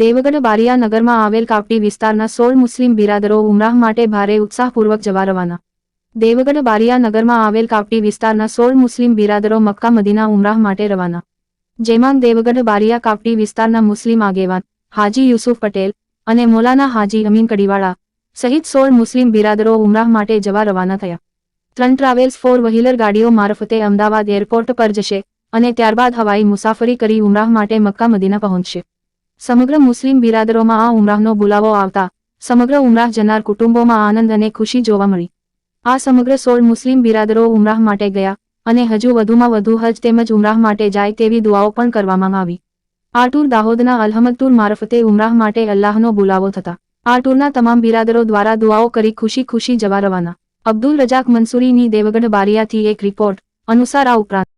દેવગઢ બારિયા નગરમાં આવેલ કાપટી વિસ્તારના 16 મુસ્લિમ બિરાદરો ઉમરાહ માટે ભારે ઉત્સાહપૂર્વક જવા રવાના. દેવગઢ બારિયા નગરમાં આવેલ કાપટી વિસ્તારના 16 મુસ્લિમ બિરાદરો મક્કા મદીના ઉમરાહ માટે રવાના. જેમાં દેવગઢ બારિયા કાપટી વિસ્તારના મુસ્લિમ આગેવાન હાજી યુસુફ પટેલ અને મૌલાના હાજી અમીન કડીવાળા સહિત 16 મુસ્લિમ બિરાદરો ઉમરાહ માટે જવા રવાના થયા. 3 ટ્રાવેલ્સ 4 વ્હીલર ગાડીઓ મારફતે અમદાવાદ એરપોર્ટ પર જશે અને ત્યારબાદ હવાઈ મુસાફરી કરી ઉમરાહ માટે મક્કા મદીના પહોંચશે. સમગ્ર મુસ્લિમ બિરાદરોમાં આ ઉમરાહનો બોલાવો આવતા સમગ્ર ઉમરાહ જનાર કુટુંબોમાં આનંદ અને ખુશી જોવા મળી. આ સમગ્ર 16 મુસ્લિમ બિરાદરો ઉમરાહ માટે ગયા અને હજુ વધુમાં વધુ હજ તેમજ ઉમરાહ માટે જાય તેવી દુઆઓ પણ કરવામાં આવી. આ ટૂર દાહોદના અલહમદ ટૂર મારફતે ઉમરાહ માટે અલ્લાહનો બોલાવો થતા આ ટૂરના તમામ બિરાદરો દ્વારા દુઆઓ કરી ખુશી ખુશી જવા રવાના. અબ્દુલ રજાક મંસૂરીની દેવગઢ બારિયાથી એક રિપોર્ટ અનુસાર આ ઉપરાંત